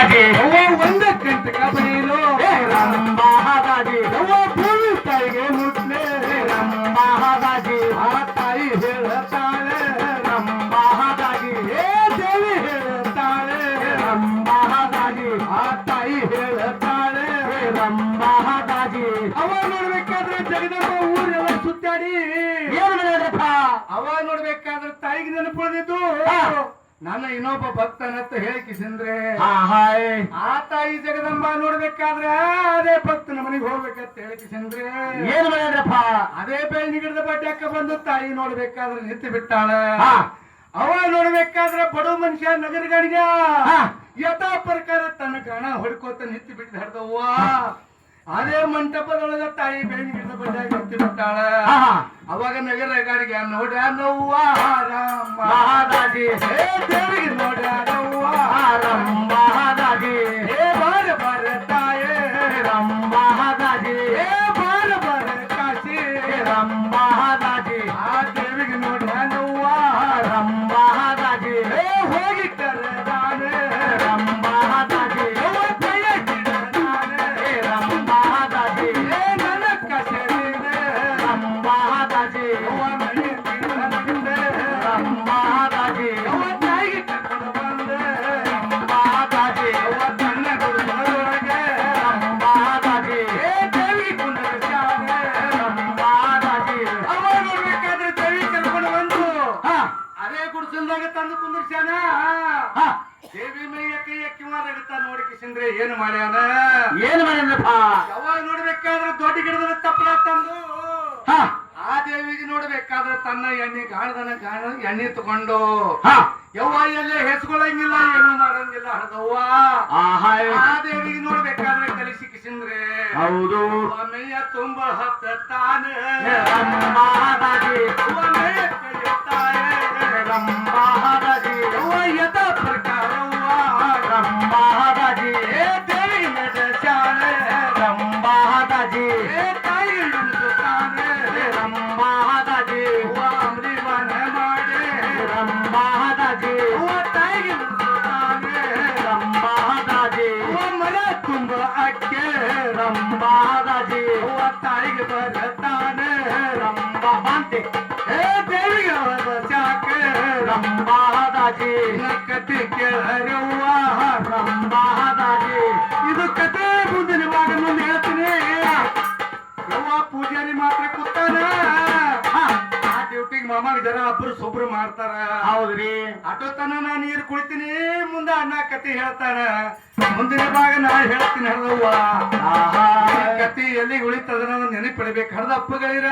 ದಾಜಿ ಒಂದ ಕಂಟಕ ಬೈಲು ರಂಬಾ ದಾಜಿ ಭೂಮಿ ತಾಯಿಗೆ ಮುಟ್ಲೆ ರಂಬಾ ದಾಜಿ ಆ ತಾಯಿ ಹೇಳುತ್ತಾಳೆ ರಂಬಾ ದಾಜಿ ಏ ದೇವಿ ಹೇಳುತ್ತಾಳೆ ರಂಬಾ ದಾಜಿ ಆ ತಾಯಿ ಹೇಳುತ್ತಾಳೆ ರಂಬಾ ದಾಜಿ ಅವ ನೋಡ್ಬೇಕಾದ್ರೆ ಜಗದಂಬ ಊರೆಲ್ಲ ಸುತ್ತಾಡಿ ಏನು ಮಾಡಿದ್ರಪ್ಪ ಅವ ನೋಡ್ಬೇಕಾದ್ರೆ ತಾಯಿಗೆ ನೆನಪು ಉಳಿದಿದ್ದು ನನ್ನ ಇನ್ನೊಬ್ಬ ಭಕ್ತನತ್ತ ಹೇಳಿಕಿಸಿಂದ್ರೆ ಹಾಯ್ ಆ ತಾಯಿ ಜಗದಂಬ ನೋಡ್ಬೇಕಾದ್ರೆ ಅದೇ ಭಕ್ತನ ಮನೆಗೆ ಹೋಗ್ಬೇಕಂತ ಹೇಳಿಕಿಸಿಂದ್ರೆ ಏನು ಮಾಡಿದ್ರಪ್ಪ ಅದೇ ಬೆಳ್ಳಿ ಗಿಡದ ಬಡ್ಡಕ್ಕ ಬಂದು ತಾಯಿ ನೋಡ್ಬೇಕಾದ್ರೆ ನಿಂತು ಬಿಟ್ಟಾಳ ಹಾ ಅವ ನೋಡ್ಬೇಕಾದ್ರೆ ಬಡ ಮನುಷ್ಯ ನಗರಗಾಡಿಗ ಹಾ ಯಥಾ ಪ್ರಕಾರ ತನ್ನ ಗಣ ಹೊಡ್ಕೋತ ನಿಂತು ಬಿಟ್ಟು ಹಡ್ದವ್ವ ಅದೇ ಮಂಟಪದೊಳಗ ತಾಯಿ ಬೆಳ್ಳಿ ಗಿಡದ ಬಡ್ಡಾಗ ನಿಂತು ಬಿಟ್ಟಾಳ ಹಾ ಅವಾಗ ನಗರಗಾಡಿಗ ನೋಡ್ಯಾನವ್ವ ರಾಮ ಮಹಾದಾಜಿ ಹೇ ದೇವಿಗೆ ನೋಡ್ಯಾನವ್ವ ರಂಬಾ ದಾಜಿ ಹೇ ಬಾರ ಬಾರ ತಾಯೇ ರಂಬಾ ದಾಜಿ ಹೇ ಬಾರ ಬಾರ ಕಾಶಿ ರಂಬಾ ದಾಜಿ ಆ ದೇವಿಗೆ ನೋಡ್ಯಾನವ್ವ ರಂಬಾ ದಾಜಿ ಹೇ ಹೋಗಿ ಕರೆದಾನೆ ರಂಬಾ ದಾಜಿ ಯವ್ವ ಕೈಯ ಗಿಡದಾನೆ ರಂಬಾ ದಾಜಿ ಹೇ ನನ್ನ ಕಸೇರಿದೆ ರಂಬಾ ದಾಜಿ ಯವ್ವ ಮನೆ ಗಿಡದಂದೆ ರಂಬಾ ದಾಜಿ ಯವ್ವ ತಾಯಿಗೆ ಕರ್ಕೊಂಡು ಬಂದೆ ರಂಬಾ ದಾಜಿ ಯವ್ವ ತನ್ನ ಗುರುಗಳೊಳಗೆ ರಂಬಾ ದಾಜಿ ಹೇ ದೇವಿಗೆ ಕುಂದರ್ಸ್ಯಾನೆ ರಂಬಾ ದಾಜಿ ಅವ ನೋಡ್ಬೇಕಾದ್ರೆ ದೇವಿ ಕರ್ಕೊಂಡು ಬಂದು ಹಾ ಅದೇ ಗುಡಿಸಲ್ದಾಗ ತಂದು ಕುಂದರ್ಸ್ಯಾನ ಹಾ ದೇವಿ ಮೈಯ ಕೈಯ ಕಿವಾರಗತ್ತ ನೋಡಿ ಕಿಸಿಂದ್ರೆ ಏನು ಮಾಡ್ಯಾನ ಏನು ಮಾಡಿದ್ರಪ್ಪ ಯಾವಾಗ ನೋಡ್ಬೇಕಾದ್ರೆ ದೊಡ್ಡ ಗಿಡದ ತಪ್ಪಲ ತಂದು ಹಾ ಆ ದೇವಿಗೆ ನೋಡ್ಬೇಕಾದ್ರೆ ತನ್ನ ಎಣ್ಣೆ ಗಾಣದನ ಎಣ್ಣೆ ತಗೊಂಡು ಹಾ ಯವ್ವ ಎಲ್ಲೇ ಹೆಸ್ಕೊಳಂಗಿಲ್ಲ ಏನು ಮಾಡಂಗಿಲ್ಲ ಹಡದವ್ವ ಹಾಯ್ ಆ ದೇವಿಗೆ ನೋಡ್ಬೇಕಾದ್ರೆ ಕಲಿಸಿ ಕಿಸಿಂದ್ರೆ ಹೌದು ಮೈಯ ತುಂಬ ಹತ್ತ ತಾನೆ ರಂಬಾ ದಾಜಿ ಮೈಯ ಕೈಯುತ್ತಾಳೆ ರಂಬಾ ದಾಜಿ ಯವ್ವ ಯಥ ಪ್ರಕಾರವ್ವ ರಂಬಾ ದಾಜಿ ಏ ದೇವಿ ನಡೆಸಾಳೆ ರಂಬಾ ದಾಜಿ ಏ ತಾಯಿ ನುಡಿಸುತ್ತಾನೆ ರಂಬಾ ದಾಜಿ ಯವ್ವ ಅಮೃತವನ ಮಾಡಿ ರಂಬಾ ದಾಜಿ ಯವ್ವ ತಾಯಿಗೆ ನುಡಿಸುತ್ತಾನೆ ರಂಬಾ ದಾಜಿ ಯವ್ವ ಮರ ತುಂಬ ಅಕ್ಕೆ ರಂಬಾ ದಾಜಿ ಯವ್ವ ತಾಯಿಗೆ ಬರುತ್ತಾನೆ ರಂಬಾ ಬಾಂತೆ ಏ ದೇವಿಗೆ ಬಚಾಕೆ ರಂಬಾ ದಾಜಿ ಕತೆ ಕೇಳರವ್ವ ರಂಬಾ ದಾಜಿ ಇದು ಕತೆ ಮುಂದಿನ ಭಾಗ ಮುಂದೆ ಹೇಳ್ತೀನಿ ಯವ್ವ ಪೂಜಾರಿ ಮಾತ್ರ ಕೂತಾನ ಆ ಡ್ಯೂಟಿಗೆ ಮಾಮಾಗ ಜರ ಒಬ್ರು ಸೊಬ್ರು ಮಾಡ್ತಾರ ಹೌದ್ರಿ ಆಟೋ ತನ ನಾ ನೀರು ಕುಡಿತೀನಿ ಮುಂದೆ ಅಣ್ಣ ಕತೆ ಹೇಳ್ತಾನ ಮುಂದಿನ ಭಾಗ ನಾ ಹೇಳ್ತೀನಿ ಹರ್ದವ್ವ ಆಹಾ ಕತೆ ಎಲ್ಲಿಗೆ ಉಳಿತದ ನೆನಪಿಡ್ಬೇಕು ಹರ್ದ ಅಪ್ಪಗಳಿರ